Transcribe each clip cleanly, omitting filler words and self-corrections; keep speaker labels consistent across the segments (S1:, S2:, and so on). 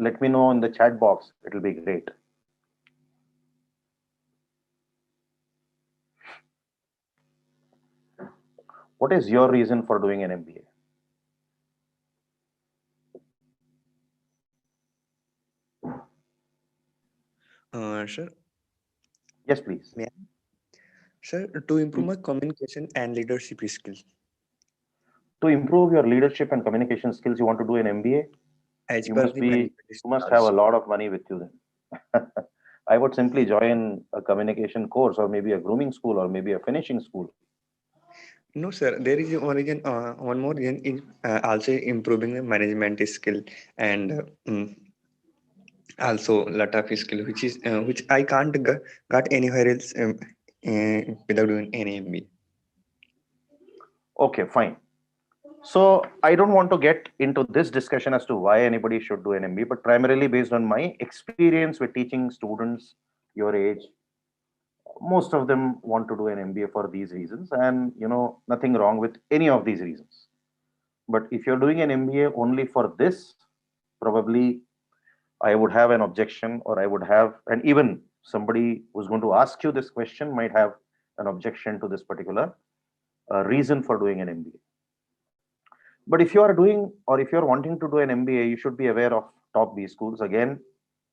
S1: let me know in the chat box. It will be great. What is your reason for doing an MBA?
S2: Sir,
S1: Yes, please.
S2: may I? Sir, to improve my communication and leadership skills.
S1: To improve your leadership and communication skills, you want to do an MBA?
S2: As
S1: You
S2: per
S1: must
S2: the
S1: be,
S2: manifestation
S1: you must have a
S2: also.
S1: lot of money with you then. I would simply join a communication course, or maybe a grooming school, or maybe a finishing school.
S2: No, sir. There is one more reason is also improving the management skill and also lot of skill which I can't got anywhere else without doing any MBA.
S1: Okay, fine. So I don't want to get into this discussion as to why anybody should do an MBA, but primarily based on my experience with teaching students your age, most of them want to do an MBA for these reasons, and nothing wrong with any of these reasons. But if you're doing an MBA only for this, probably I would have an objection, or I would have, and even somebody who's going to ask you this question might have an objection to this particular reason for doing an MBA. But if you are doing, or if you're wanting to do an MBA, you should be aware of top B schools. Again,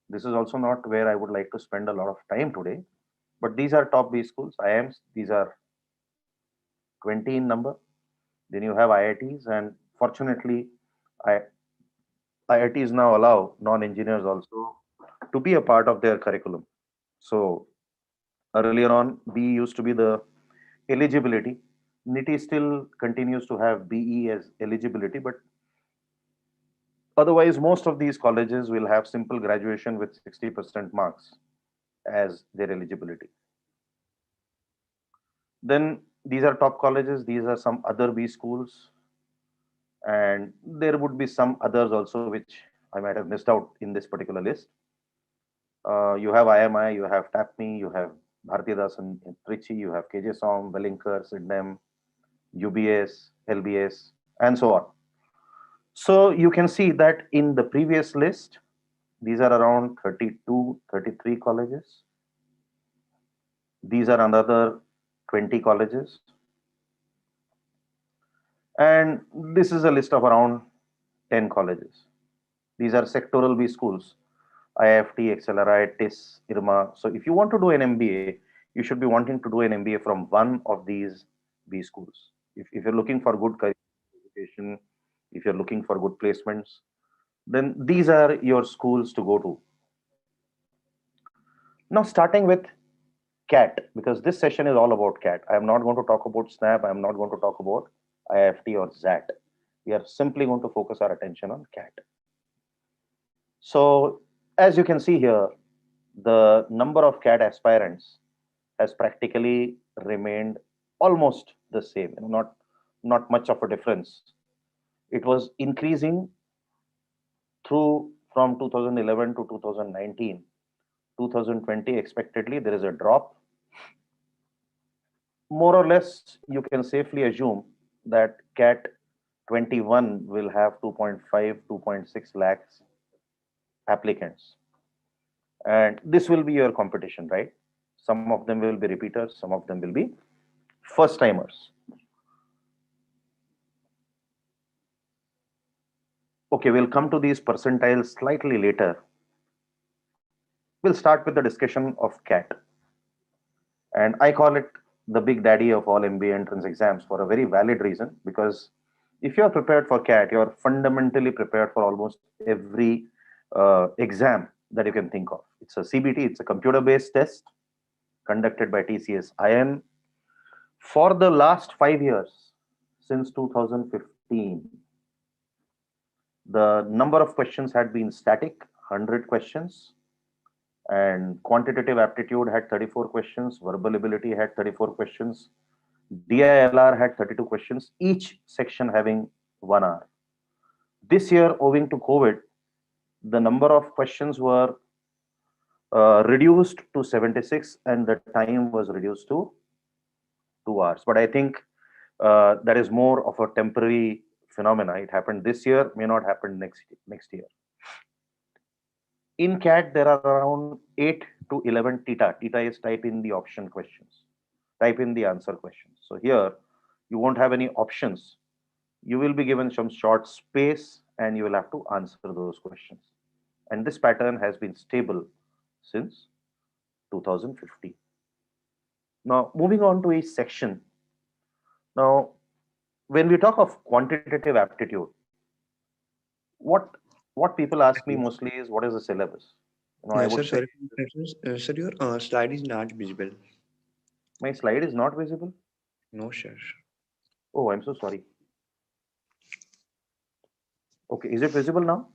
S1: this is also not where I would like to spend a lot of time today, but these are top B schools. IIMs, these are 20 in number. Then you have IITs, and fortunately, I, IITs now allow non-engineers also to be a part of their curriculum. So earlier on, B used to be the eligibility. NITI still continues to have BE as eligibility, but otherwise, most of these colleges will have simple graduation with 60% marks as their eligibility. Then these are top colleges, these are some other B schools, and there would be some others also which I might have missed out in this particular list. You have IMI, you have TAPME, you have Bharatidas in Trichy, you have KJ Som, Wellinkar, Sydenham, UBS, LBS, and so on. So you can see that in the previous list, these are around 32, 33 colleges. These are another 20 colleges. And this is a list of around 10 colleges. These are sectoral B schools, IFT, XLRI, TIS, IRMA. So if you want to do an MBA, you should be wanting to do an MBA from one of these B schools. If you're looking for good career education, if you're looking for good placements, then these are your schools to go to. Now, starting with CAT, because this session is all about CAT. I am not going to talk about SNAP. I am not going to talk about IFT or ZAT. We are simply going to focus our attention on CAT. So, as you can see here, the number of CAT aspirants has practically remained almost the same, not much of a difference. It was increasing through from 2011 to 2019. 2020 expectedly there is a drop. More or less, you can safely assume that CAT-21 will have 2.5, 2.6 lakhs applicants. And this will be your competition, right? Some of them will be repeaters, some of them will be first timers. Okay, we'll come to these percentiles slightly later. We'll start with the discussion of CAT. And I call it the big daddy of all MBA entrance exams for a very valid reason, because if you're prepared for CAT, you're fundamentally prepared for almost every exam that you can think of. It's a CBT, it's a computer-based test conducted by TCS IN. For the last 5 years, since 2015, the number of questions had been static, 100 questions, and quantitative aptitude had 34 questions, verbal ability had 34 questions, DILR had 32 questions, each section having 1 hour. This year, owing to COVID, the number of questions were reduced to 76 and the time was reduced to 2 hours. But I think that is more of a temporary phenomena. It happened this year, may not happen next year. In CAT, there are around 8 to 11 theta. Theta is type in the option questions, type in the answer questions. So here, you won't have any options. You will be given some short space and you will have to answer those questions. And this pattern has been stable since 2015. Now, moving on to each section. Now, when we talk of quantitative aptitude, what what people ask me
S2: Yes,
S1: mostly is what is the syllabus? I
S2: Sir,
S1: would say
S2: sorry for interruptions. Sir, your slide is not visible.
S1: my slide is not visible.
S2: No, sir.
S1: Oh, I'm so sorry. Okay, is it visible now?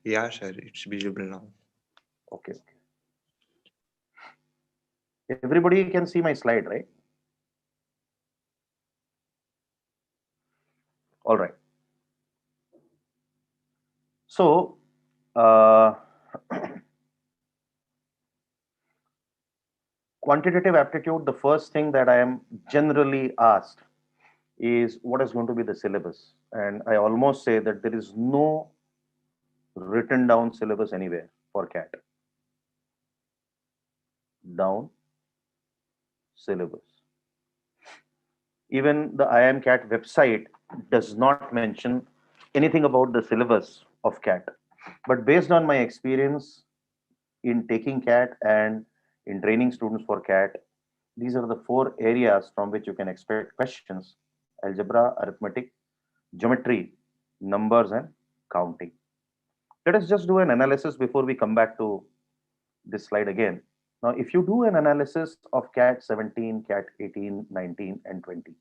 S2: Yeah, sir, it's visible now.
S1: Okay, okay. Everybody can see my slide, right? All right. So, uh, quantitative aptitude, the first thing that I am generally asked is what is going to be the syllabus? And I almost say that there is no written down syllabus anywhere for CAT. Down syllabus. Even the IIM CAT website does not mention anything about the syllabus of CAT. But based on my experience in taking CAT and in training students for CAT, these are the four areas from which you can expect questions: algebra, arithmetic, geometry, numbers, and counting. Let us just do an analysis before we come back to this slide again. Now, if you do an analysis of CAT 17, CAT 18, 19, and 20,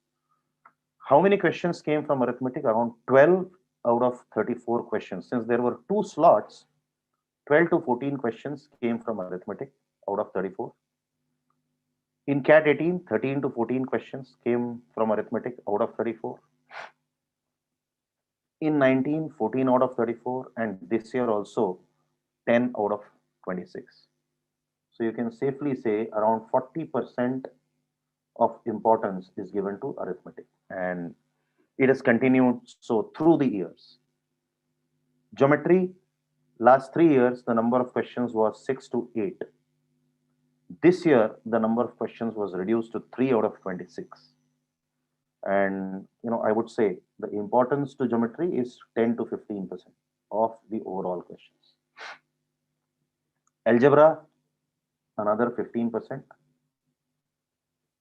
S1: how many questions came from arithmetic? Around 12 out of 34 questions. Since there were two slots, 12 to 14 questions came from arithmetic out of 34. In CAT 18, 13 to 14 questions came from arithmetic out of 34. In 19, 14 out of 34, and this year also 10 out of 26. So you can safely say around 40% of importance is given to arithmetic, and it has continued so through the years. Geometry, last 3 years, the number of questions was 6 to 8. This year, the number of questions was reduced to 3 out of 26. And I would say the importance to geometry is 10 to 15% of the overall questions. Algebra, another 15%,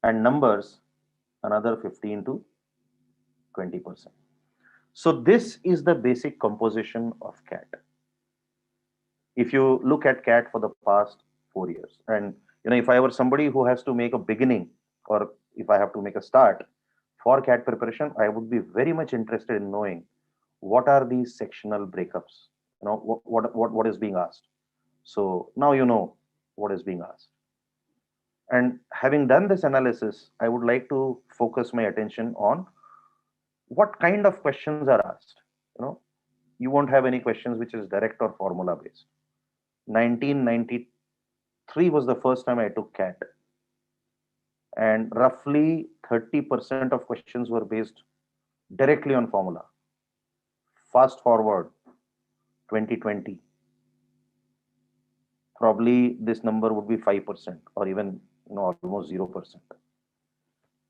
S1: and numbers, another 15 to 20%. So this is the basic composition of CAT. If you look at CAT for the past 4 years, and if I were somebody who has to make a beginning, or if I have to make a start for CAT preparation, I would be very much interested in knowing what are these sectional breakups. What is being asked. So now you know what is being asked. And having done this analysis, I would like to focus my attention on what kind of questions are asked. You know, you won't have any questions which is direct or formula based. 1993 was the first time I took CAT, and roughly 30% of questions were based directly on formula. Fast forward 2020, probably this number would be 5% or even almost 0%.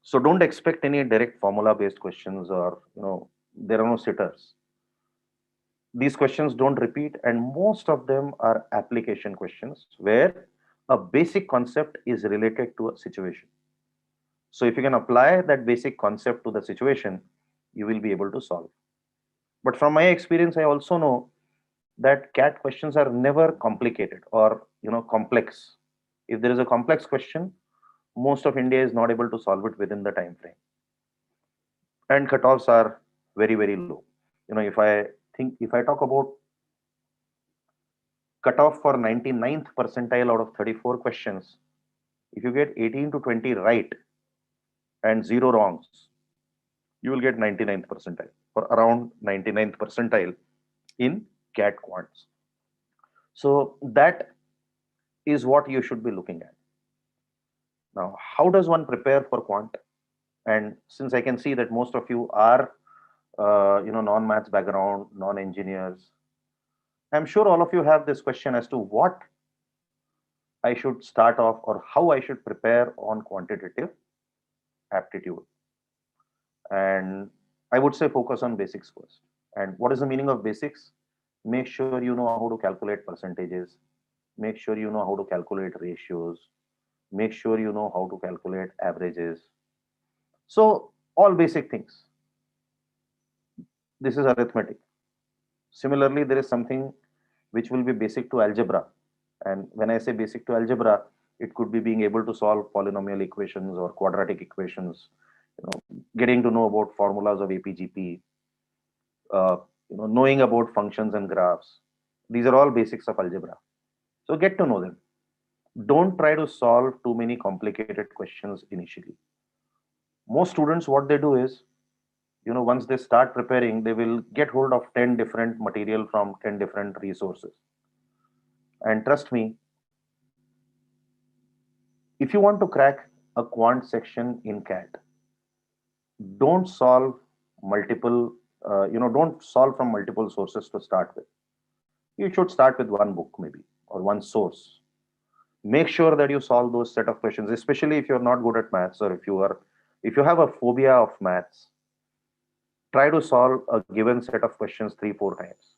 S1: So don't expect any direct formula based questions, or there are no sitters. These questions don't repeat, and most of them are application questions where a basic concept is related to a situation. So if you can apply that basic concept to the situation, you will be able to solve. But from my experience, I also know that CAT questions are never complicated or complex. If there is a complex question, most of India is not able to solve it within the time frame. And cutoffs are very, very low. If I talk about cutoff for 99th percentile out of 34 questions, if you get 18 to 20 right and zero wrongs, you will get 99th percentile or around 99th percentile in CAT quants. So that is what you should be looking at. Now, how does one prepare for quant? And since I can see that most of you are non-maths background, non-engineers, I'm sure all of you have this question as to what I should start off or how I should prepare on quantitative aptitude. And I would say focus on basics first. And what is the meaning of basics? Make sure you know how to calculate percentages. Make sure you know how to calculate ratios. Make sure you know how to calculate averages. So all basic things. This is arithmetic. Similarly, there is something which will be basic to algebra. And when I say basic to algebra, it could be being able to solve polynomial equations or quadratic equations, getting to know about formulas of APGP, uh, knowing about functions and graphs. These are all basics of algebra. So get to know them. Don't try to solve too many complicated questions initially. Most students, what they do is, once they start preparing, they will get hold of 10 different material from 10 different resources. And trust me, if you want to crack a quant section in CAT, don't solve multiple, don't solve from multiple sources to start with. You should start with one book maybe or one source. Make sure that you solve those set of questions, especially if you're not good at maths or if you have a phobia of maths. Try to solve a given set of questions 3 4 times.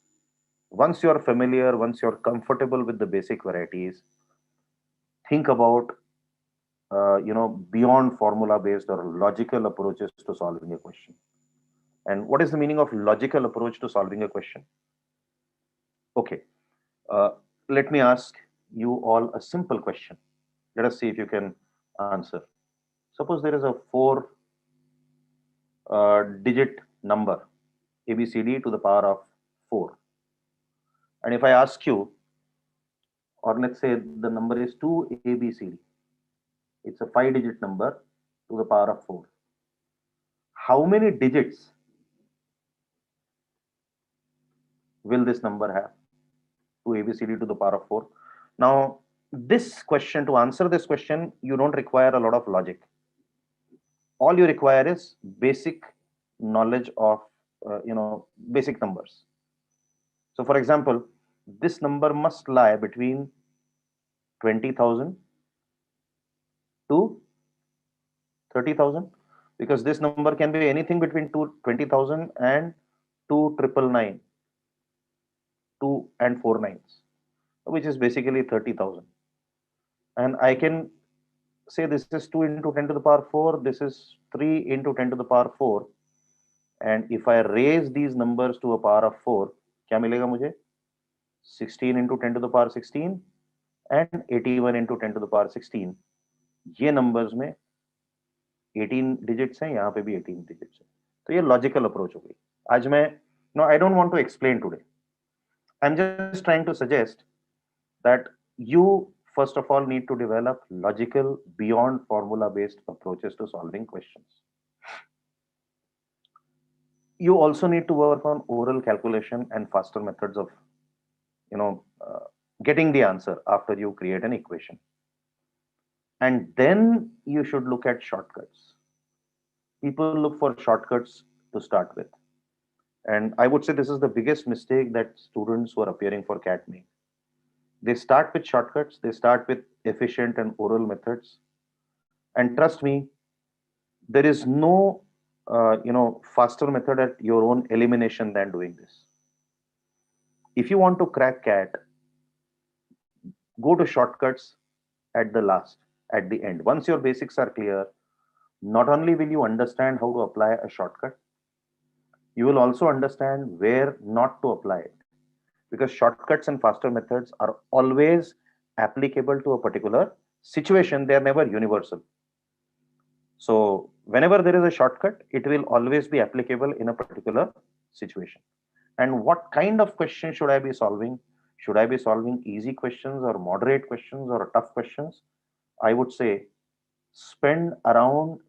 S1: Once you're familiar, once you're comfortable with the basic varieties, think about beyond formula based or logical approaches to solving a question. And what is the meaning of logical approach to solving a question? Okay, uh, let me ask you all a simple question. Let us see if you can answer. Suppose there is a 4 digit number ABCD to the power of 4. And if I ask you, or let's say the number is 2 ABCD, it's a 5 digit number to the power of 4. How many digits will this number have? 2 ABCD to the power of 4. Now, this question, to answer this question, you don't require a lot of logic. All you require is basic knowledge of, basic numbers. So, for example, this number must lie between 20,000 to 30,000, because this number can be anything between 20,000 and 2,999, 2 and 4 nines, which is basically 30,000. And I can say this is 2 into 10 to the power 4, this is 3 into 10 to the power 4. And if I raise these numbers to a power of 4, क्या मिलेगा मुझे? 16 into 10 to the power 16 and 81 into 10 to the power 16. ये numbers में 18 digits हैं, यहाँ पे भी 18 digits हैं. तो ये logical approach हो गई. आज मैं, no, I don't want to explain today. I'm just trying to suggest that you first of all need to develop logical, beyond formula based approaches to solving questions. You also need to work on oral calculation and faster methods of getting the answer after you create an equation. And then you should look at shortcuts. People look for shortcuts to start with. And I would say this is the biggest mistake that students who are appearing for CAT make. They start with shortcuts, they start with efficient and oral methods. And trust me, there is no faster method at your own elimination than doing this. If you want to crack CAT, go to shortcuts at the last, at the end. Once your basics are clear, not only will you understand how to apply a shortcut, you will also understand where not to apply it. Because shortcuts and faster methods are always applicable to a particular situation, they are never universal. So whenever there is a shortcut, it will always be applicable in a particular situation. And what kind of question should I be solving? Should I be solving easy questions or moderate questions or tough questions? I would say spend around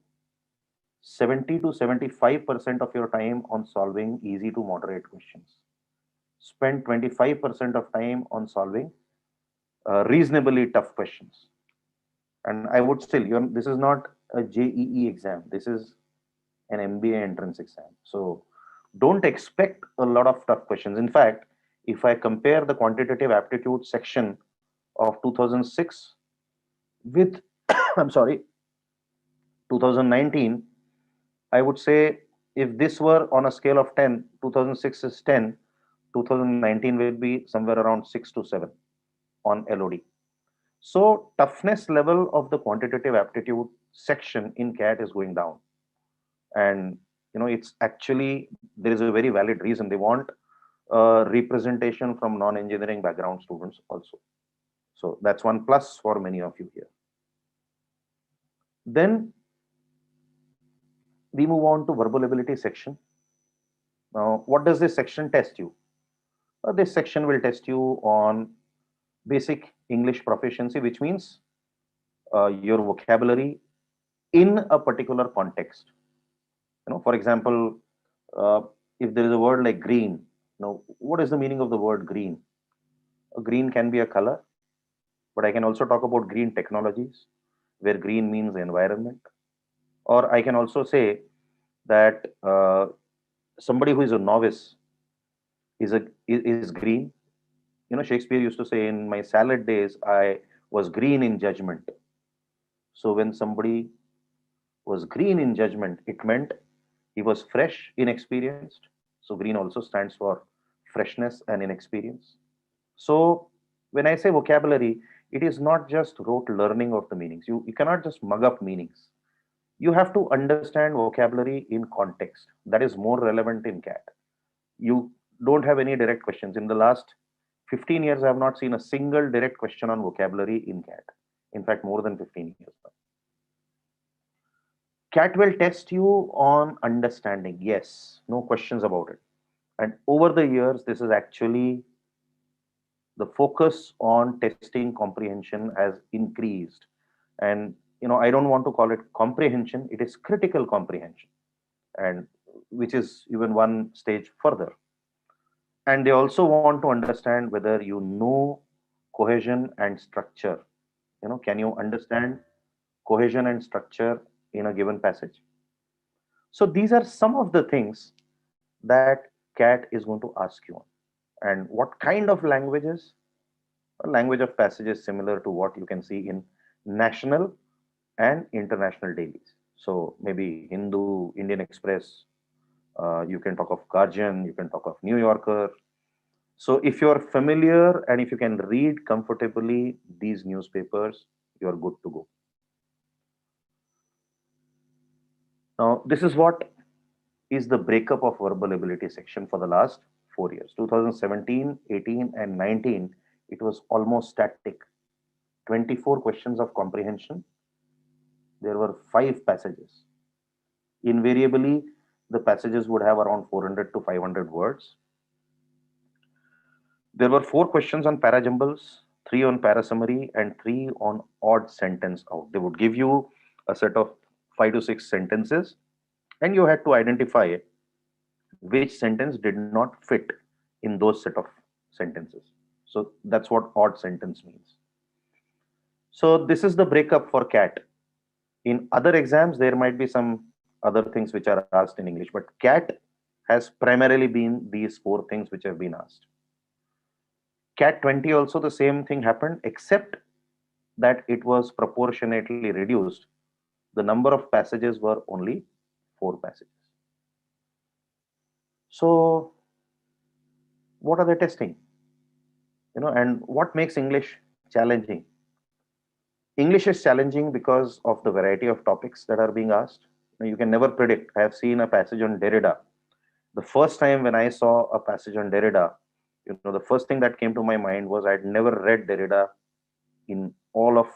S1: 70 to 75% of your time on solving easy to moderate questions. Spend 25% of time on solving reasonably tough questions. And I would still, this is not a JEE exam. This is an MBA entrance exam. So don't expect a lot of tough questions. In fact, If I compare the quantitative aptitude section of 2006 with, I'm sorry, 2019, I would say if this were on a scale of 10, 2006 is 10, 2019 will be somewhere around 6 to 7 on LOD. So toughness level of the quantitative aptitude section in CAT is going down. And it's actually, there is a very valid reason. They want representation from non-engineering background students also. So that's one plus for many of you here. Then we move on to verbal ability section. Now, what does this section test you? This section will test you on basic English proficiency, which means your vocabulary in a particular context. For example, if there is a word like green, what is the meaning of the word green? A green can be a color, but I can also talk about green technologies, where green means environment. Or I can also say that somebody who is a novice is green. Shakespeare used to say, in my salad days, I was green in judgment. So when somebody was green in judgment, it meant he was fresh, inexperienced. So green also stands for freshness and inexperience. So when I say vocabulary, it is not just rote learning of the meanings. You cannot just mug up meanings. You have to understand vocabulary in context. That is more relevant in CAT. You don't have any direct questions. In the last 15 years, I have not seen a single direct question on vocabulary in CAT. In fact, more than 15 years now. CAT will test you on understanding. Yes, no questions about it. And over the years, this is actually the focus on testing comprehension has increased. And I don't want to call it comprehension, it is critical comprehension, and which is even one stage further. And they also want to understand whether you know cohesion and structure. Can you understand cohesion and structure in a given passage? So these are some of the things that CAT is going to ask you on. And what kind of languages? A language of passages similar to what you can see in national and international dailies. So maybe Hindu, Indian Express, you can talk of Guardian, you can talk of New Yorker. So if you're familiar and if you can read comfortably these newspapers, you're good to go. Now, this is what is the breakup of verbal ability section for the last 4 years. 2017, 18, and 19, it was almost static. 24 questions of comprehension. There were 5 passages. Invariably, the passages would have around 400 to 500 words. There were 4 questions on parajumbles, 3 on parasummary, and 3 on odd sentence out. They would give you a set of 5 to 6 sentences, and you had to identify which sentence did not fit in those set of sentences. So that's what odd sentence means. So this is the breakup for CAT. In other exams, there might be some other things which are asked in English, but CAT has primarily been these 4 things which have been asked. CAT-20 also the same thing happened, except that it was proportionately reduced. The number of passages were only 4 passages. So what are they testing? And what makes English challenging? English is challenging because of the variety of topics that are being asked. You can never predict. I have seen a passage on Derrida. The first time when I saw a passage on Derrida, the first thing that came to my mind was I'd never read Derrida in all of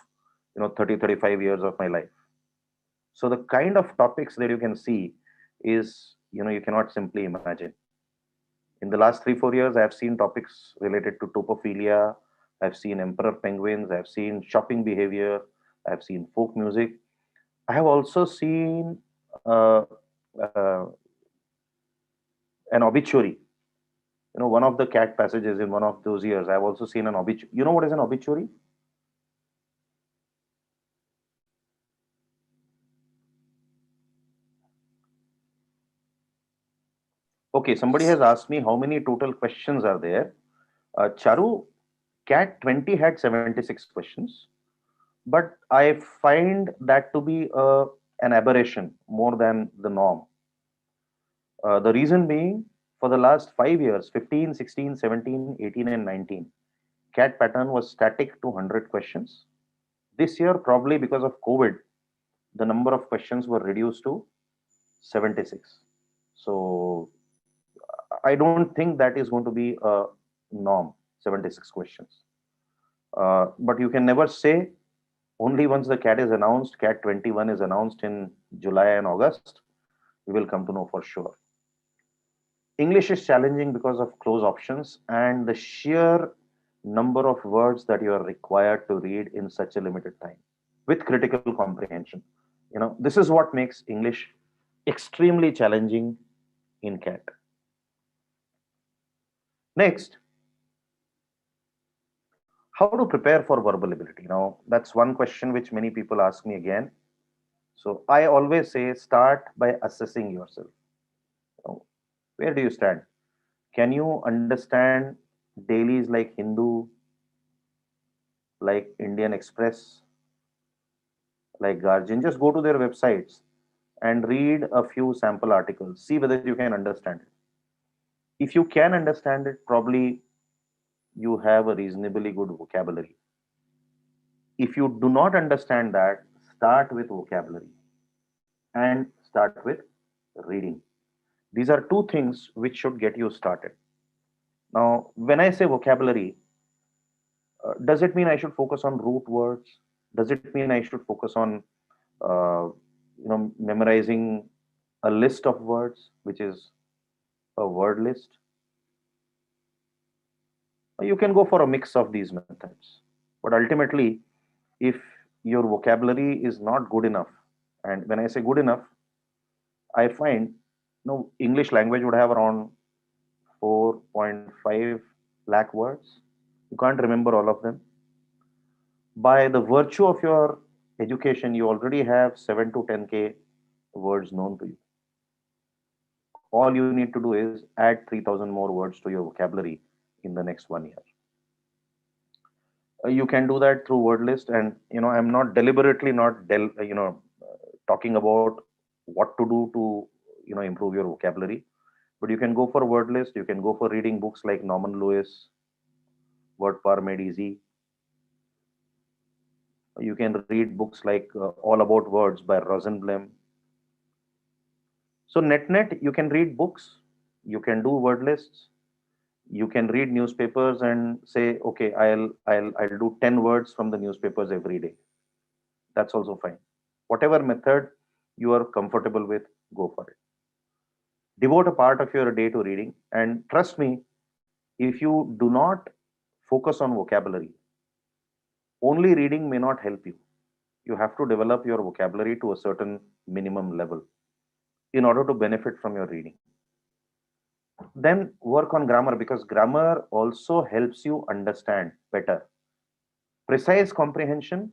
S1: 30, 35 years of my life. So the kind of topics that you can see is, you cannot simply imagine. In the last 3, 4 years, I have seen topics related to topophilia. I've seen emperor penguins. I've seen shopping behavior. I've seen folk music. I have also seen uh, an obituary. One of the CAT passages in one of those years, I've also seen an obituary. You know what is an obituary? Okay, somebody has asked me how many total questions are there. Charu, CAT 20 had 76 questions, but I find that to be an aberration more than the norm. The reason being, for the last 5 years, 15, 16, 17, 18, and 19, CAT pattern was static to 100 questions. This year, probably because of COVID, the number of questions were reduced to 76. So I don't think that is going to be a norm, 76 questions. But you can never say. Only once the CAT is announced, CAT 21 is announced in July and August, we will come to know for sure. English is challenging because of close options and the sheer number of words that you are required to read in such a limited time with critical comprehension. This is what makes English extremely challenging in CAT. Next, how to prepare for verbal ability. Now, that's one question which many people ask me again. So I always say start by assessing yourself. Where do you stand? Can you understand dailies like Hindu, like Indian Express, like Guardian? Just go to their websites and read a few sample articles. See whether you can understand it. If you can understand it, probably you have a reasonably good vocabulary. If you do not understand that, start with vocabulary and start with reading. These are two things which should get you started. Now, when I say vocabulary, does it mean I should focus on root words? Does it mean I should focus on memorizing a list of words, which is a word list? You can go for a mix of these methods. But ultimately, if your vocabulary is not good enough, and when I say good enough, I find English language would have around 4.5 lakh words. You can't remember all of them. By the virtue of your education, you already have 7 to 10K words known to you. All you need to do is add 3,000 more words to your vocabulary in the next 1 year. You can do that through word list, and I'm not deliberately not talking about what to do to improve your vocabulary, but you can go for word list. You can go for reading books like Norman Lewis, Word Power Made Easy. You can read books like All About Words by Rosenblum. So net, you can read books, you can do word lists, you can read newspapers and say, okay, I'll do 10 words from the newspapers every day. That's also fine. Whatever method you are comfortable with, go for it. Devote a part of your day to reading, and trust me, if you do not focus on vocabulary, only reading may not help you. You have to develop your vocabulary to a certain minimum level in order to benefit from your reading. Then work on grammar, because grammar also helps you understand better. Precise comprehension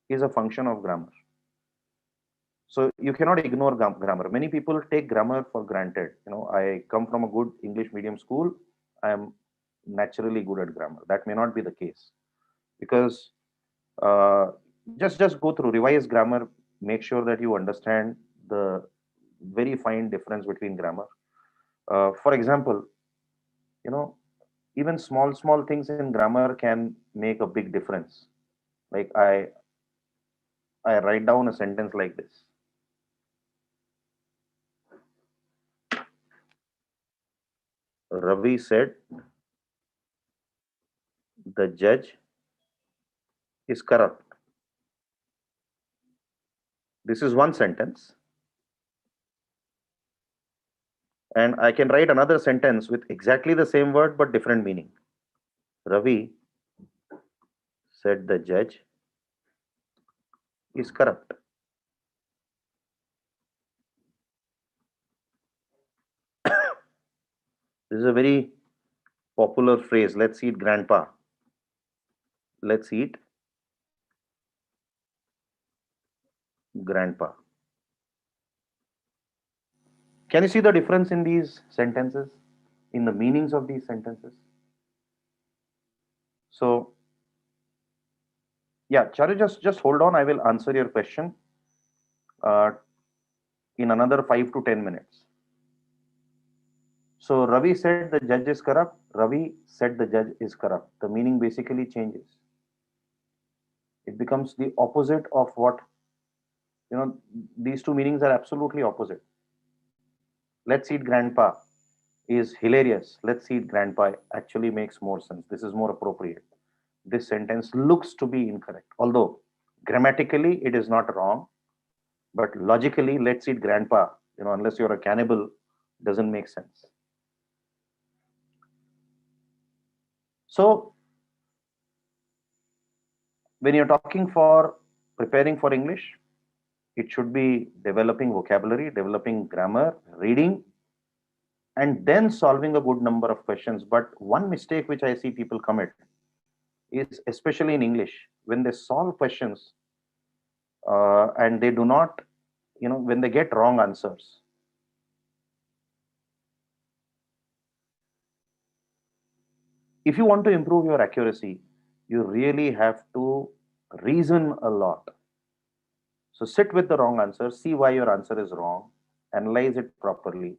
S1: is a function of grammar. So you cannot ignore grammar. Many people take grammar for granted. I come from a good English medium school. I am naturally good at grammar. That may not be the case, because just go through, revise grammar, make sure that you understand the very fine difference between grammar. For example, even small things in grammar can make a big difference. Like I write down a sentence like this: Ravi said the judge is corrupt. This is one sentence, and I can write another sentence with exactly the same word but different meaning. Ravi said the judge is corrupt. This is a very popular phrase. Let's eat grandpa. Let's eat grandpa. Can you see the difference in these sentences, in the meanings of these sentences? So yeah, Charu, just hold on. I will answer your question uh, in another 5 to 10 minutes. So Ravi said the judge is corrupt. Ravi said the judge is corrupt. The meaning basically changes. It becomes the opposite of what, these two meanings are absolutely opposite. Let's eat grandpa is hilarious. Let's eat grandpa actually makes more sense. This is more appropriate. This sentence looks to be incorrect, although grammatically it is not wrong, but logically, let's eat grandpa, unless you're a cannibal, doesn't make sense. So when you're talking for preparing for English, it should be developing vocabulary, developing grammar, reading, and then solving a good number of questions. But one mistake which I see people commit is, especially in English, when they solve questions and they do not, when they get wrong answers. If you want to improve your accuracy, you really have to reason a lot. So sit with the wrong answer, see why your answer is wrong, analyze it properly.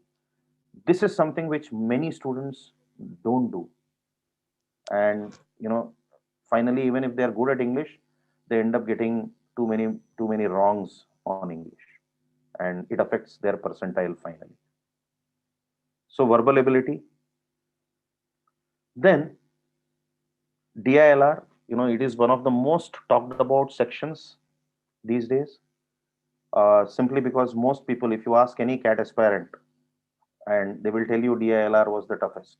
S1: This is something which many students don't do. And finally, even if they are good at English, they end up getting too many wrongs on English. And it affects their percentile finally. So verbal ability. Then DILR, it is one of the most talked about sections these days. Simply because most people, if you ask any CAT aspirant, and they will tell you DILR was the toughest.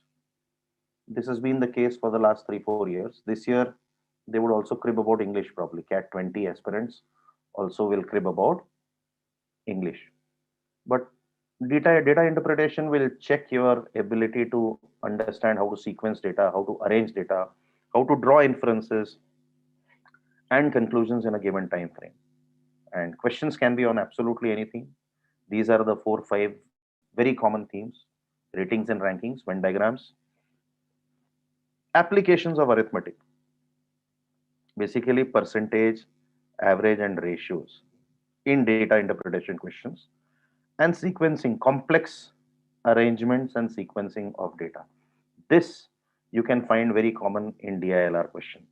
S1: This has been the case for the last 3-4 years. This year, they would also crib about English probably. CAT-20 aspirants also will crib about English. But data interpretation will check your ability to understand how to sequence data, how to arrange data, how to draw inferences and conclusions in a given time frame. And questions can be on absolutely anything. These are the 4-5 very common themes: ratings and rankings, Venn diagrams, applications of arithmetic, basically percentage, average, and ratios in data interpretation questions, and sequencing, complex arrangements and sequencing of data. This you can find very common in DILR question.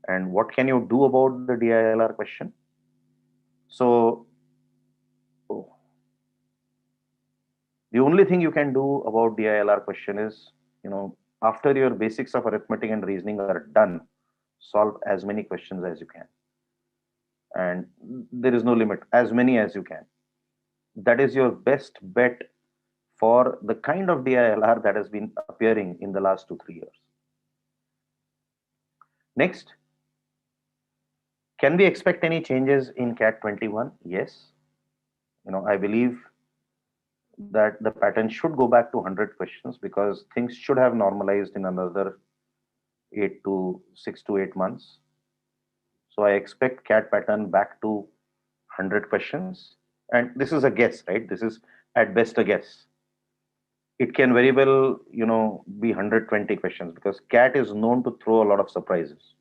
S1: And what can you do about the DILR question? So the only thing you can do about DILR question is, after your basics of arithmetic and reasoning are done, solve as many questions as you can. And there is no limit, as many as you can. That is your best bet for the kind of DILR that has been appearing in the last 2-3 years. Next, can we expect any changes in CAT-21? Yes. I believe that the pattern should go back to 100 questions because things should have normalized in another 6 to 8 months. So I expect CAT pattern back to 100 questions. And this is a guess, right? This is at best a guess. It can very well, be 120 questions because CAT is known to throw a lot of surprises.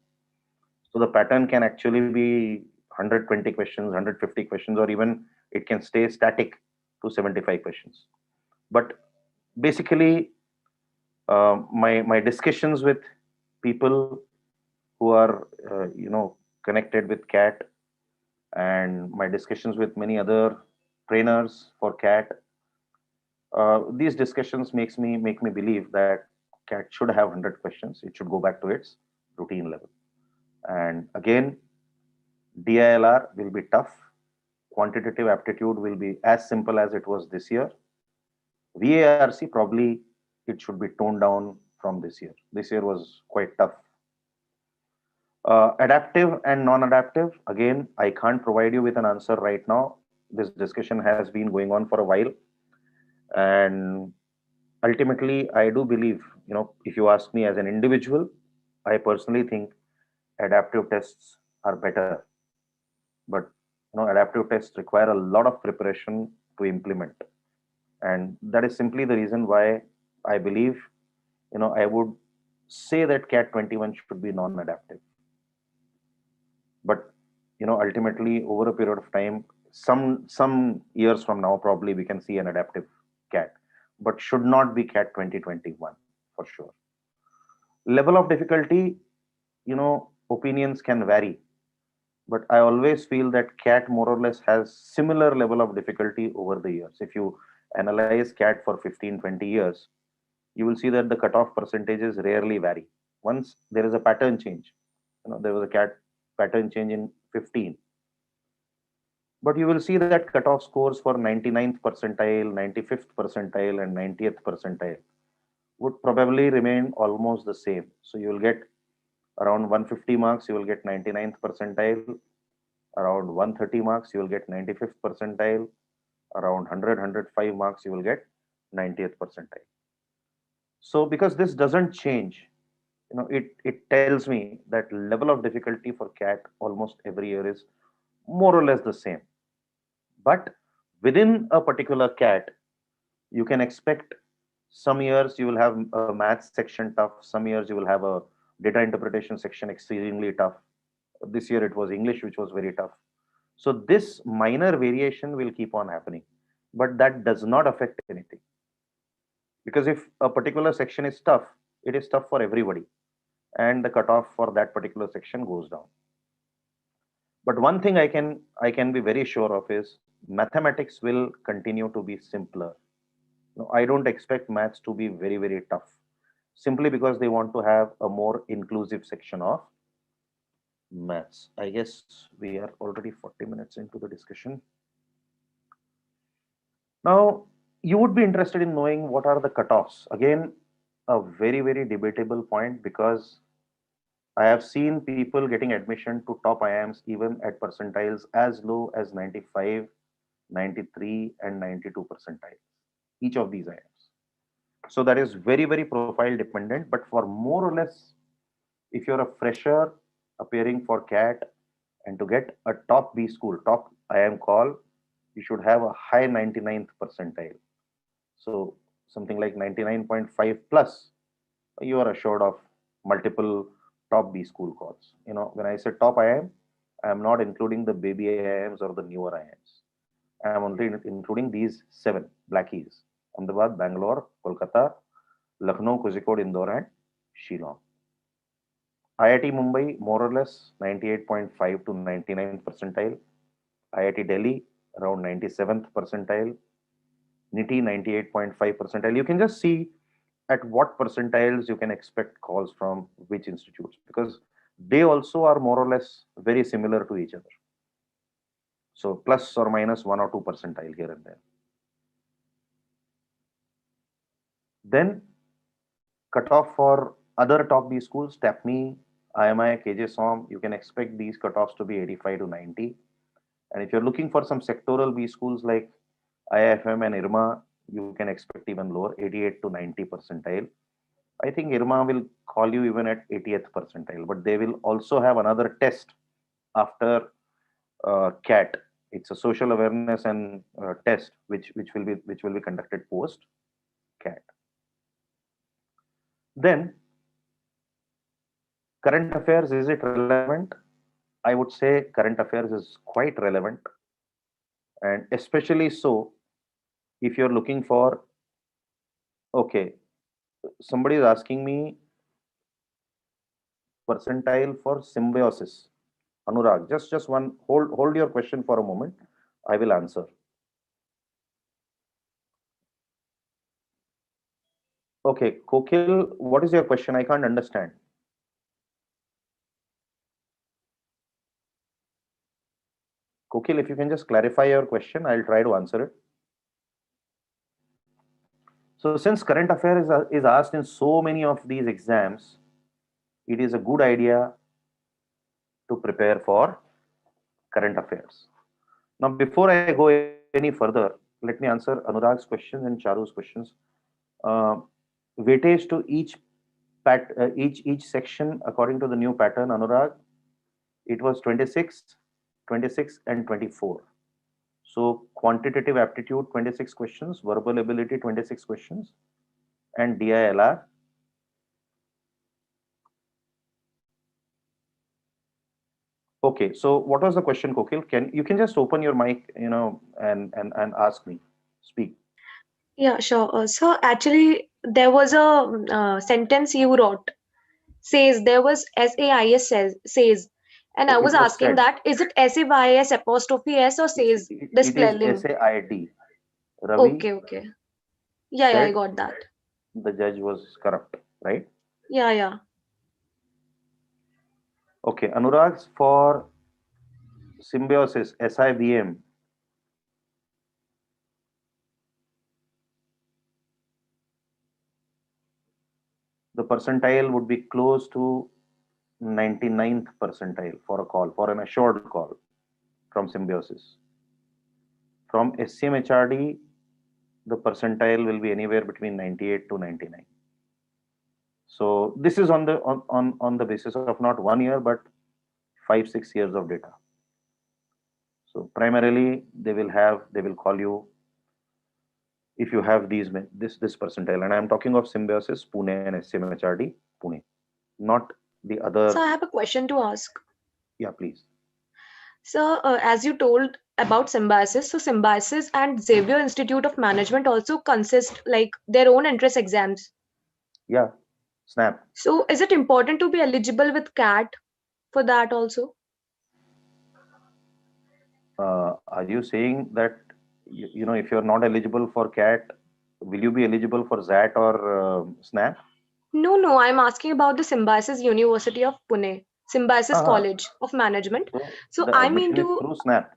S1: So the pattern can actually be 120 questions, 150 questions, or even it can stay static to 75 questions. But basically, my discussions with people who are, connected with CAT, and my discussions with many other trainers for CAT, these discussions make me believe that CAT should have 100 questions. It should go back to its routine level. And again, DILR will be tough. Quantitative aptitude will be as simple as it was this year. VARC, probably it should be toned down from this year. This year was quite tough. Adaptive and non-adaptive, again, I can't provide you with an answer right now. This discussion has been going on for a while. And ultimately, I do believe, if you ask me as an individual, I personally think adaptive tests are better. But adaptive tests require a lot of preparation to implement. And that is simply the reason why I believe, I would say that CAT-21 should be non-adaptive. But ultimately, over a period of time, some years from now, probably we can see an adaptive CAT, but should not be CAT 2021 for sure. Level of difficulty, opinions can vary, but I always feel that CAT more or less has similar level of difficulty over the years. If you analyze CAT for 15, 20 years, you will see that the cutoff percentages rarely vary. Once there is a pattern change, there was a CAT pattern change in 15, but you will see that cutoff scores for 99th percentile, 95th percentile, and 90th percentile would probably remain almost the same. So you will get around 150 marks, you will get 99th percentile, around 130 marks, you will get 95th percentile, around 100, marks, you will get 90th percentile. So because this doesn't change, it tells me that level of difficulty for CAT almost every year is more or less the same. But within a particular CAT, you can expect some years you will have a maths section tough, some years you will have a data interpretation section exceedingly tough. This year it was English, which was very tough. So this minor variation will keep on happening, but that does not affect anything. Because if a particular section is tough, it is tough for everybody, and the cutoff for that particular section goes down. But one thing I can be very sure of is mathematics will continue to be simpler. I don't expect maths to be very, very tough, simply because they want to have a more inclusive section of maths. I guess we are already 40 minutes into the discussion. Now, you would be interested in knowing what are the cutoffs. Again, a very, very debatable point, because I have seen people getting admission to top IIMs even at percentiles as low as 95, 93, and 92 percentiles, each of these IIMs. So that is very, very profile dependent. But for more or less, if you're a fresher appearing for CAT and to get a top B school, top IIM call, you should have a high 99th percentile. So something like 99.5 plus, you are assured of multiple top B school calls. When I say top IIM, I am not including the baby IIMs or the newer IIMs. I am only including these 7 blackies: Ahmedabad, Bangalore, Kolkata, Lucknow, Kozhikode, Indore, and Shillong. IIT Mumbai, more or less 98.5 to 99th percentile. IIT Delhi, around 97th percentile. NITI, 98.5 percentile. You can just see at what percentiles you can expect calls from which institutes, because they also are more or less very similar to each other. So plus or minus 1 or 2 percentile here and there. Then cutoff for other top B schools, TAPME, IMI, KJ SOM, you can expect these cutoffs to be 85 to 90. And if you're looking for some sectoral B schools like IIFM and IRMA, you can expect even lower, 88 to 90 percentile. I think IRMA will call you even at 80th percentile, but they will also have another test after CAT. It's a social awareness and test which will be conducted post CAT. Then current affairs, is it relevant? I would say current affairs is quite relevant, and especially so if you're looking for, okay, somebody is asking me percentile for symbiosis. Anurag, just one, hold your question for a moment. I will answer. Okay, Kokil, what is your question? I can't understand. Kokil, if you can just clarify your question, I'll try to answer it. So since current affairs is asked in so many of these exams, it is a good idea to prepare for current affairs. Now, before I go any further, let me answer Anurag's questions and Charu's questions. Weightage to each section according to the new pattern, Anurag, it was 26, 26, and 24. So quantitative aptitude 26 questions, verbal ability 26 questions, and DILR Okay, so what was the question, Kokil? You can just open your mic, and ask me, speak.
S3: Yeah, sure. So actually, there was a sentence you wrote says there was SAIS says, and
S1: Oh,
S3: I
S1: it
S3: was
S1: was
S3: asking
S1: said.
S3: that is it SAYS apostrophe S or says the
S1: It is
S3: spelling?
S1: SAID. Ravi
S3: Okay, okay. Yeah, I
S1: said
S3: got that.
S1: the judge was corrupt, right?
S3: Yeah, yeah.
S1: Okay, Anurag, for symbiosis, SIBM, the percentile would be close to 99th percentile for a call, for an assured call from symbiosis. From SCMHRD, the percentile will be anywhere between 98 to 99. So this is on the basis of not 1 year, but 5-6 years of data. So primarily they will call you if you have this percentile, and I'm talking of symbiosis, Pune and SCMHRD, Pune, not the other.
S3: So I have a question to ask.
S1: Yeah, please.
S3: So, as you told about symbiosis, so symbiosis and Xavier Institute of Management also consist like their own entrance exams.
S1: Yeah, snap.
S3: So, is it important to be eligible with CAT for that also?
S1: Are you saying that if you're not eligible for CAT, will you be eligible for ZAT or SNAP?
S3: No, no, I'm asking about the Symbiosis University of Pune, Symbiosis
S1: Uh-huh.
S3: College of Management.
S1: So
S3: So,
S1: the
S3: I mean
S1: admission is
S3: to
S1: through SNAP.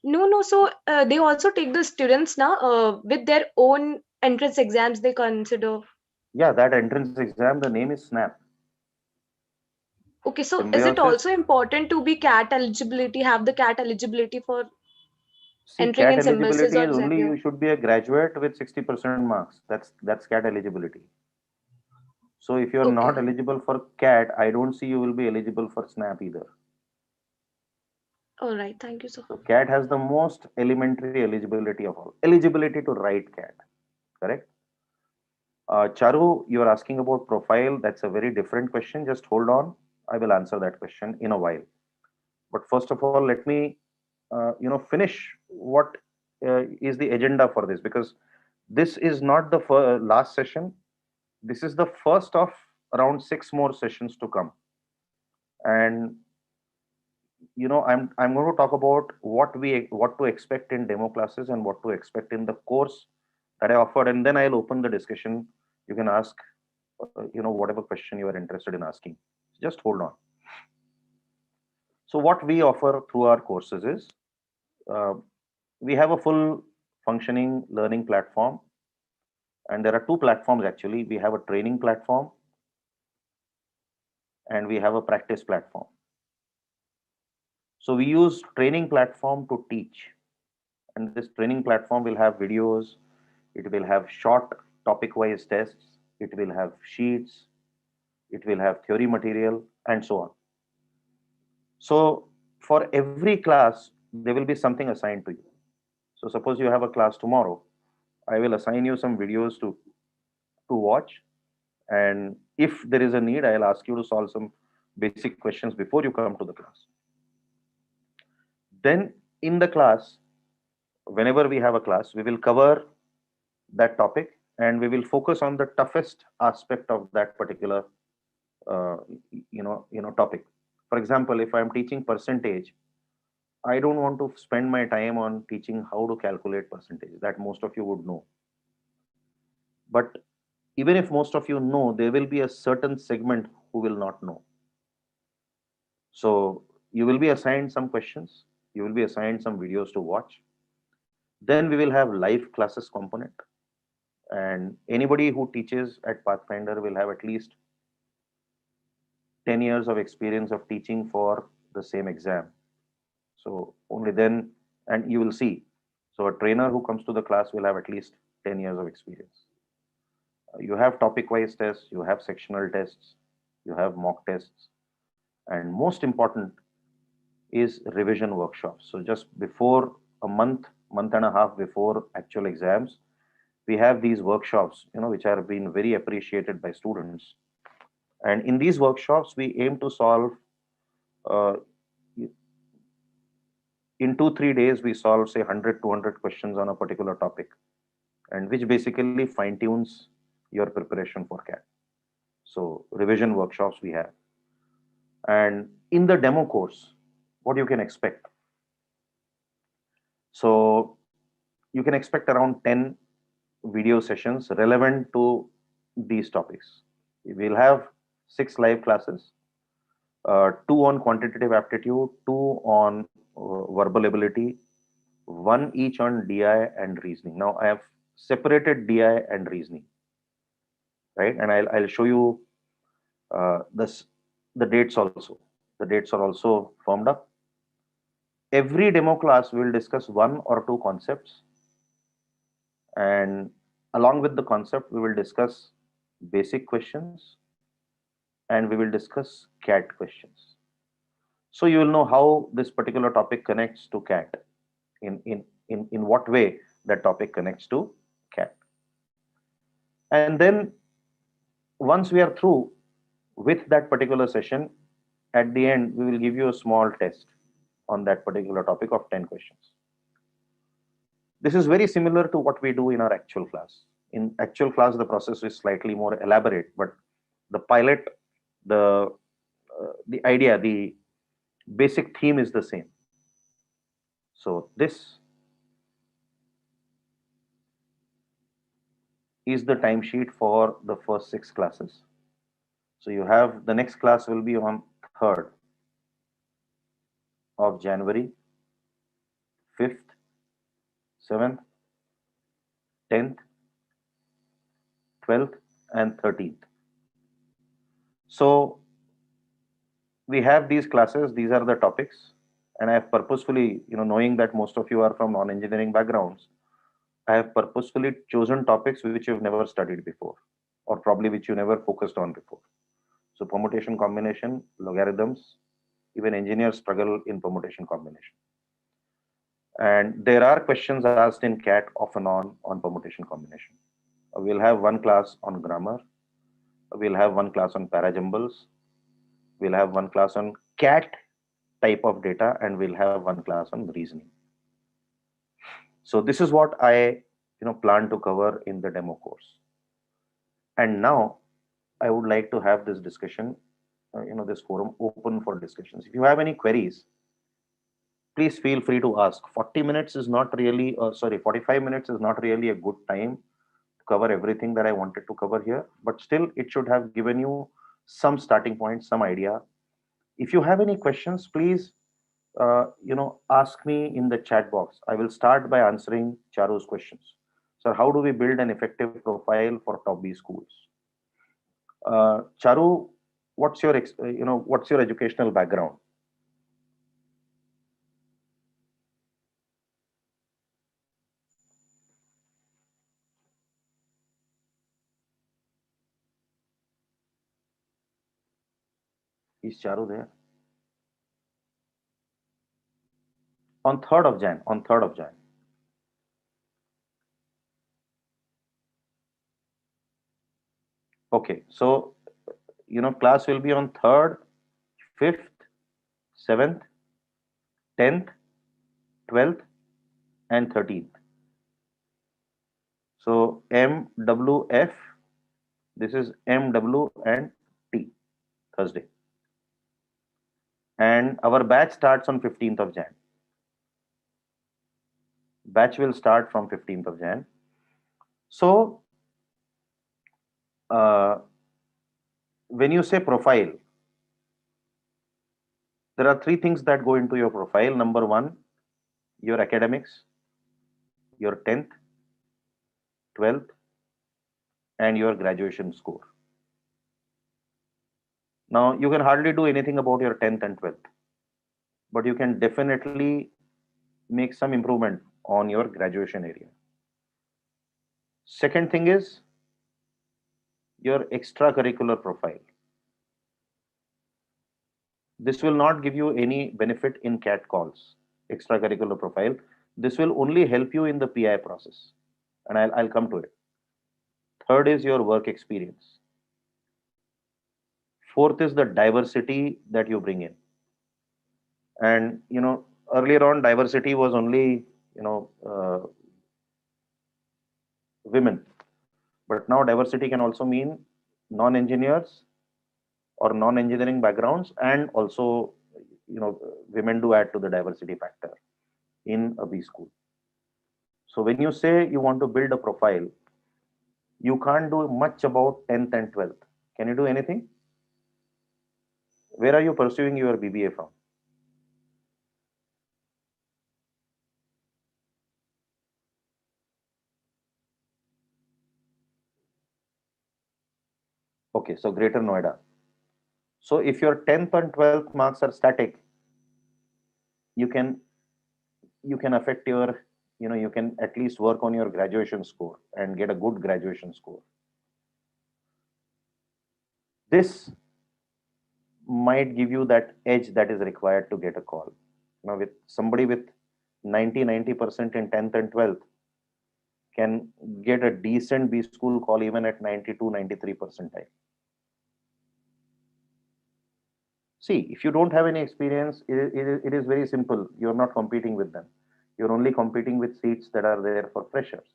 S3: no, no. So, they also take the students now with their own entrance exams they consider.
S1: Yeah, that entrance exam, the name is SNAP.
S3: Okay, so is it
S1: Symbiosis.
S3: also important to be CAT eligibility, have the CAT eligibility for
S1: See,
S3: entering
S1: CAT
S3: in Symbiosis
S1: eligibility
S3: or
S1: is only
S3: Xavier?
S1: you should be a graduate with 60% marks. That's CAT eligibility. So if you're not
S3: Okay,
S1: eligible for CAT, I don't see you will be eligible for SNAP either.
S3: all right. Thank you, sir.
S1: So CAT has the most elementary eligibility of all. Eligibility to write CAT, correct? Charu, you're asking about profile. That's a very different question. Just hold on. I will answer that question in a while. But first of all, let me, finish what is the agenda for this, because this is not the last session. This is the first of around 6 more sessions to come. And I'm going to talk about what to expect in demo classes and what to expect in the course that I offered, and then I'll open the discussion. You can ask whatever question you are interested in asking. Just hold on. So what we offer through our courses is, uh, we have a full functioning learning platform, and there are two platforms actually. We have a training platform and we have a practice platform. So we use training platform to teach, and this training platform will have videos, it will have short topic wise tests, it will have sheets, it will have theory material, and so on. So for every class there will be something assigned to you. So suppose you have a class tomorrow, I will assign you some videos to watch, and if there is a need, I'll ask you to solve some basic questions before you come to the class. Then in the class, whenever we have a class, we will cover that topic and we will focus on the toughest aspect of that particular uh, topic. For example, if I'm teaching percentage, I don't want to spend my time on teaching how to calculate percentage, that most of you would know. But even if most of you know, there will be a certain segment who will not know. So you will be assigned some questions, you will be assigned some videos to watch. Then we will have live classes component, and anybody who teaches at Pathfinder will have at least 10 years of experience of teaching for the same exam. So only then, and you will see. So a trainer who comes to the class will have at least 10 years of experience. You have topic wise tests, you have sectional tests, you have mock tests, and most important is revision workshops. So just before a month and a half before actual exams, we have these workshops, which are being very appreciated by students. And in these workshops, we aim to solve Uh, in 2-3 days, we solve say 100, 200 questions on a particular topic, and which basically fine tunes your preparation for CAT. So revision workshops we have. And in the demo course, what you can expect. So you can expect around 10 video sessions relevant to these topics. We'll have 6 live classes, 2 on quantitative aptitude, 2 on verbal ability, 1 each on DI and reasoning. Now I have separated DI and reasoning, right? And I'll show you the dates also. The dates are also formed up. Every demo class will discuss 1 or 2 concepts, and along with the concept we will discuss basic questions and we will discuss CAT questions. So you will know how this particular topic connects to CAT, in what way that topic connects to CAT. And then once we are through with that particular session, at the end we will give you a small test on that particular topic of 10 questions. This is very similar to what we do in our actual class. In actual class, the process is slightly more elaborate, but the pilot, the idea, the basic theme is the same. So this is the timesheet for the first 6 classes. So you have the next class will be on 3rd of January, 5th, 7th, 10th, 12th, and 13th. So we have these classes, these are the topics, and I have purposefully, knowing that most of you are from non-engineering backgrounds, I have purposefully chosen topics which you've never studied before, or probably which you never focused on before. So permutation combination, logarithms, even engineers struggle in permutation combination. And there are questions asked in CAT off and on permutation combination. We'll have 1 class on grammar. We'll have 1 class on parajumbles. We'll have 1 class on CAT type of data, and we'll have 1 class on reasoning. So this is what I plan to cover in the demo course. And now I would like to have this discussion, this forum open for discussions. If you have any queries, please feel free to ask. 40 minutes is not really, 45 minutes is not really a good time to cover everything that I wanted to cover here, but still it should have given you some starting point, some idea. If you have any questions, please, ask me in the chat box. I will start by answering Charu's questions. So how do we build an effective profile for top B schools? Charu, what's your educational background? Is Charu there? On 3rd of Jan. Okay, so class will be on 3rd, 5th, 7th, 10th, 12th, and 13th. So MWF, this is MW and T, Thursday. And our batch starts on 15th of Jan. Batch will start from 15th of Jan. So when you say profile, there are 3 things that go into your profile. Number 1, your academics, your 10th, 12th, and your graduation score. Now, you can hardly do anything about your 10th and 12th, but you can definitely make some improvement on your graduation area. Second thing is your extracurricular profile. This will not give you any benefit in CAT calls, extracurricular profile. This will only help you in the PI process, and I'll come to it. Third is your work experience. Fourth is the diversity that you bring in. And earlier on, diversity was only women, but now diversity can also mean non-engineers or non-engineering backgrounds, and also women do add to the diversity factor in a B school. So when you say you want to build a profile, you can't do much about 10th and 12th. Can you do anything? Where are you pursuing your BBA from? Okay, so Greater Noida. So if your 10th and 12th marks are static, you can affect your, you can at least work on your graduation score and get a good graduation score. This might give you that edge that is required to get a call. With somebody with 90% in 10th and 12th can get a decent B school call even at 92, 93 percentile. See, if you don't have any experience, it is very simple. You're not competing with them. You're only competing with seats that are there for freshers.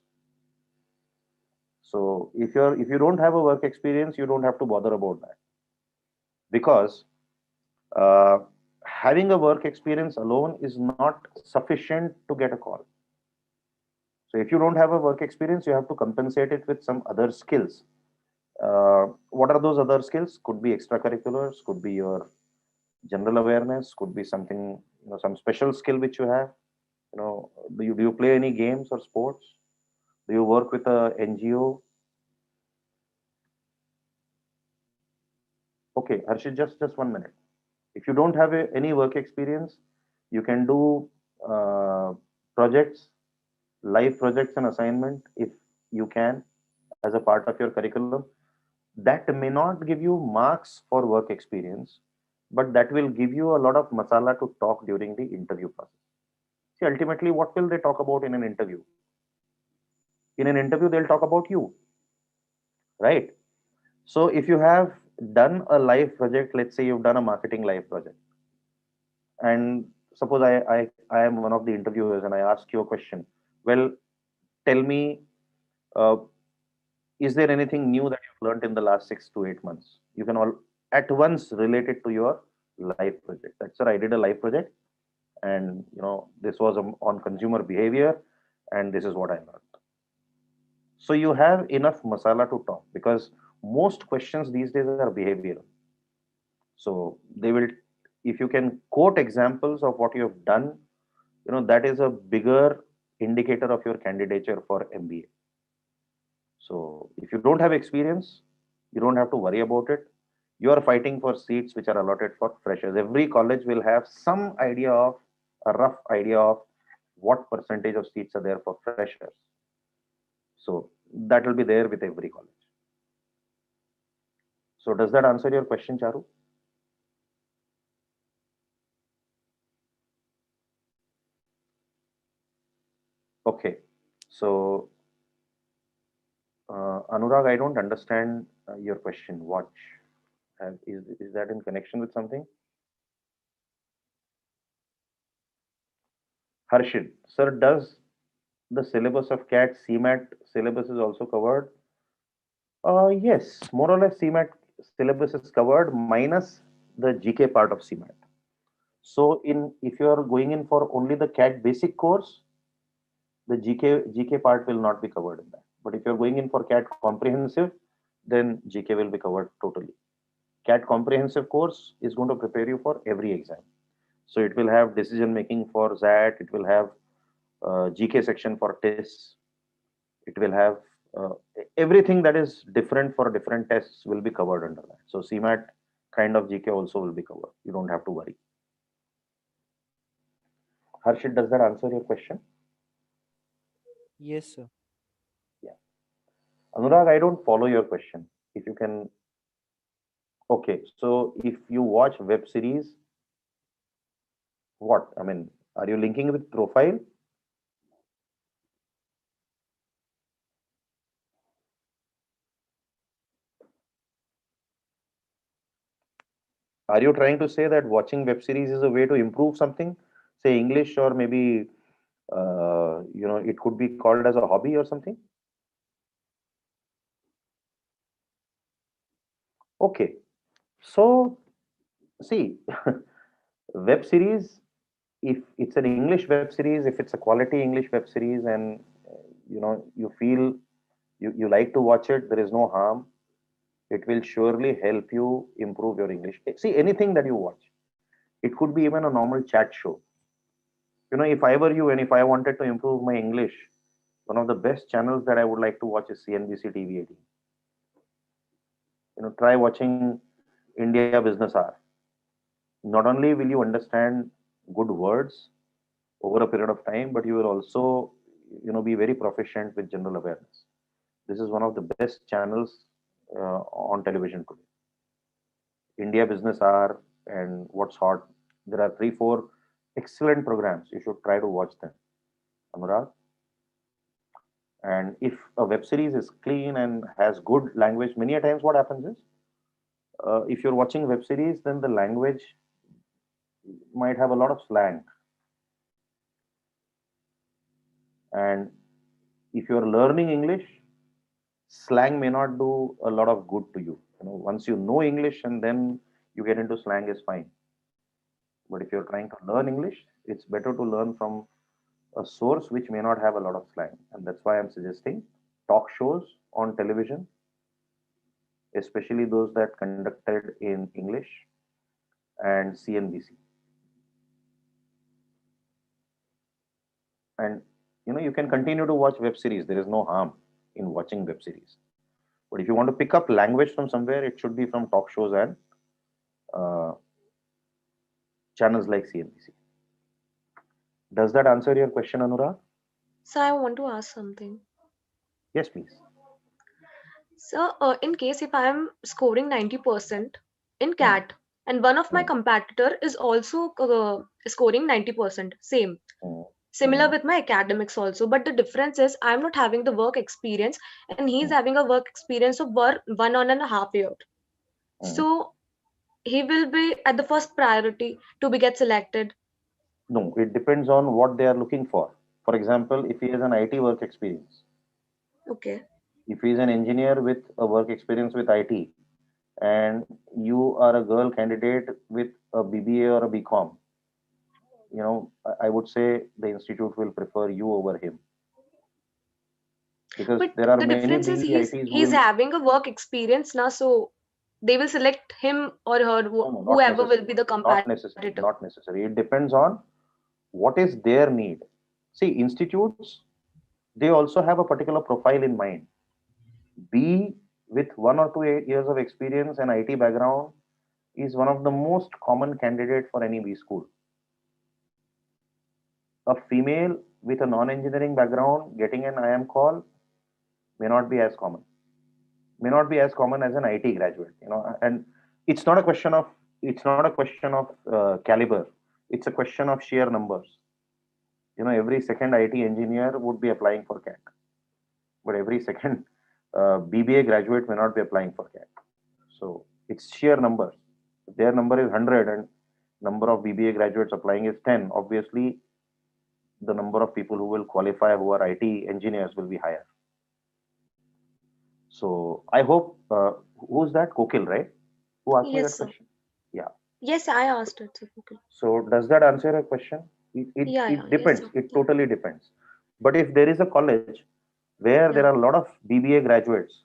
S1: So if you don't have a work experience, you don't have to bother about that, because uh, having a work experience alone is not sufficient to get a call. So if you don't have a work experience, you have to compensate it with some other skills. What are those other skills? Could be extracurriculars, could be your general awareness, could be something, some special skill which you have. Do you play any games or sports? Do you work with a NGO? Okay, Harshit, just 1 minute. If you don't have any work experience, you can do projects, live projects and assignment if you can, as a part of your curriculum. That may not give you marks for work experience, but that will give you a lot of masala to talk during the interview process. See, ultimately, what will they talk about in an interview? In an interview, they'll talk about you, right? So if you have done a live project, let's say you've done a marketing live project, and suppose I am one of the interviewers and I ask you a question. Well, tell me, uh, is there anything new that you've learned in the last 6 to 8 months? You can all at once relate it to your live project. That's sir, I did a live project, and this was on consumer behavior, and this is what I learned. So you have enough masala to talk, because most questions these days are behavioral. So they will, if you can quote examples of what you have done, that is a bigger indicator of your candidature for MBA. So if you don't have experience, you don't have to worry about it. You are fighting for seats which are allotted for freshers. Every college will have some idea of, a rough idea of, what percentage of seats are there for freshers. So that will be there with every college. So does that answer your question, Charu? Okay. So Anurag, I don't understand your question. Watch. Is that in connection with something? Harshit, sir, does the syllabus of CAT CMAT syllabus is also covered? Yes, more or less CMAT syllabus is covered minus the GK part of CMAT. So if you are going in for only the CAT basic course, the GK part will not be covered in that. But if you're going in for CAT comprehensive, then GK will be covered totally. CAT comprehensive course is going to prepare you for every exam. So it will have decision making for ZAT, it will have GK section for tests, it will have uh, everything that is different for different tests will be covered under that. So CMAT kind of GK also will be covered. You don't have to worry. Harshit, does that answer your question?
S4: Yes, sir.
S1: Yeah. Anurag, I don't follow your question. If you can. Okay, so if you watch web series, what? I mean, are you linking with profile? Are you trying to say that watching web series is a way to improve something, say English, or maybe it could be called as a hobby or something? Okay, so see, web series, if it's an English web series, if it's a quality English web series, and you feel you like to watch it, there is no harm. It will surely help you improve your English. See, anything that you watch, it could be even a normal chat show. If I were you and if I wanted to improve my English, one of the best channels that I would like to watch is CNBC TV 18. Try watching India Business Hour. Not only will you understand good words over a period of time, but you will also, be very proficient with general awareness. This is one of the best channels on television today. India Business Hour and What's Hot. There are 3, 4 excellent programs. You should try to watch them. Anurag. And if a web series is clean and has good language, many a times what happens is, if you're watching web series, then the language might have a lot of slang. And if you're learning English, slang may not do a lot of good to you. Once you know English and then you get into slang is fine. But if you're trying to learn English, it's better to learn from a source which may not have a lot of slang. And that's why I'm suggesting talk shows on television, especially those that conducted in English, and CNBC. And you can continue to watch web series. There is no harm in watching web series. But if you want to pick up language from somewhere, it should be from talk shows and uh, channels like CNBC. Does that answer your question, Anurag?
S3: So I want to ask something.
S1: Yes, please.
S3: So in case if I am scoring 90% in CAT and one of my competitor is also scoring 90%, similar with my academics also, but the difference is I'm not having the work experience and he's having a work experience of 1.5 years. So he will be at the first priority to be get selected.
S1: No, it depends on what they are looking for. For example, if he has an IT work experience,
S3: Okay.
S1: if he is an engineer with a work experience with IT, and you are a girl candidate with a BBA or a BCom, I would say the institute will prefer you over him, because
S3: But
S1: there are
S3: the
S1: many
S3: difference is
S1: BEITs who
S3: he's
S1: will.
S3: having a work experience now, so they will select him or her,
S1: No, not
S3: whoever will be
S1: necessary.
S3: the
S1: Not necessary.
S3: competitor.
S1: Not necessary. It depends on what is their need. See, institutes, they also have a particular profile in mind. B with 1 or 2 years of experience and IT background is one of the most common candidate for any B school. A female with a non-engineering background getting an IM call may not be as common. May not be as common as an IT graduate. And it's not a question of caliber. It's a question of sheer numbers. Every second IT engineer would be applying for CAT, but every second BBA graduate may not be applying for CAT. So it's sheer numbers. If their number is 100 and number of BBA graduates applying is 10, obviously the number of people who will qualify who are IT engineers will be higher. So I hope, who's that? Kokil, right? Who asked me
S3: Yes,
S1: that
S3: sir.
S1: question? Yeah.
S3: Yes, I asked it. So, okay.
S1: So does that answer your question?
S3: Yeah,
S1: It
S3: yes,
S1: depends.
S3: sir.
S1: It
S3: Yeah.
S1: totally depends. But if there is a college where there
S3: Yeah.
S1: are a lot of BBA graduates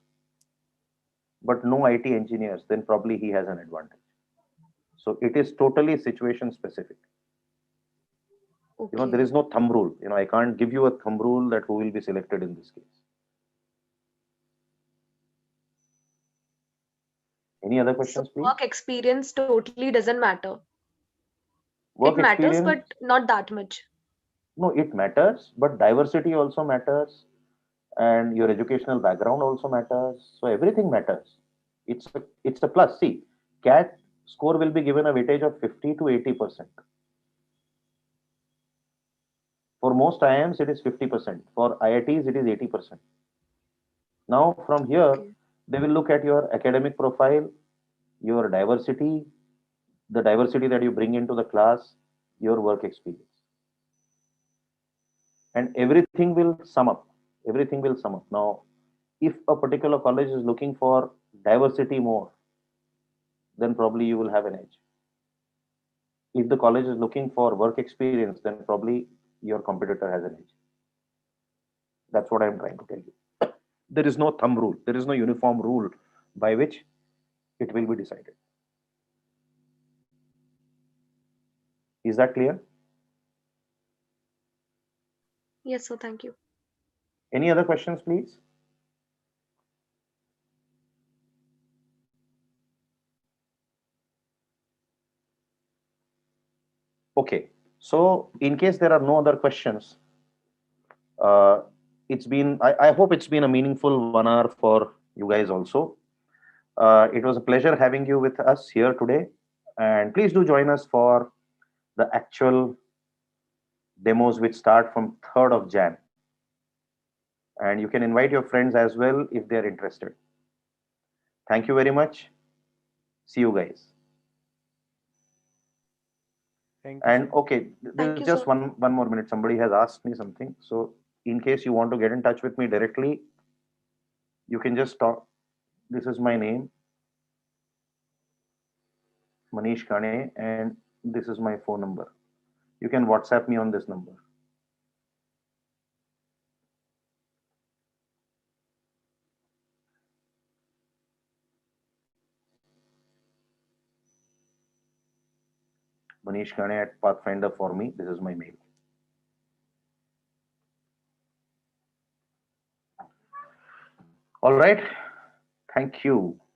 S1: but no IT engineers, then probably he has an advantage. So it is totally situation specific.
S3: Okay.
S1: There is no thumb rule. I can't give you a thumb rule that who will be selected in this case. Any other
S3: So
S1: questions, please?
S3: work experience totally doesn't matter. It
S1: Work
S3: matters,
S1: experience,
S3: but not that much.
S1: no, it matters, but diversity also matters, and your educational background also matters. So everything matters. It's a plus. See, CAT score will be given a weightage of 50 to 80%. For most IIMs, it is 50%. For IITs, it is 80%. Now, from here,
S3: Okay.
S1: they will look at your academic profile, your diversity, the diversity that you bring into the class, your work experience. And everything will sum up. Everything will sum up. Now, if a particular college is looking for diversity more, then probably you will have an edge. If the college is looking for work experience, then probably your competitor has an edge. That's what I'm trying to tell you. There is no thumb rule, there is no uniform rule by which it will be decided. Is that clear?
S3: Yes, sir. Thank you.
S1: Any other questions, please? Okay. So, in case there are no other questions, uh, I hope it's been a meaningful 1 hour for you guys also. It was a pleasure having you with us here today. And please do join us for the actual demos which start from 3rd of Jan. And you can invite your friends as well if they're interested. Thank you very much. See you guys.
S2: Thank you,
S1: And
S2: sir.
S1: okay,
S3: Thank
S1: there's
S3: you,
S1: just
S3: sir.
S1: one more minute. Somebody has asked me something. So in case you want to get in touch with me directly, you can just talk. This is my name, Manish Kane, and this is my phone number. You can WhatsApp me on this number. Manish Kane at Pathfinder for me. This is my mail. All right. Thank you.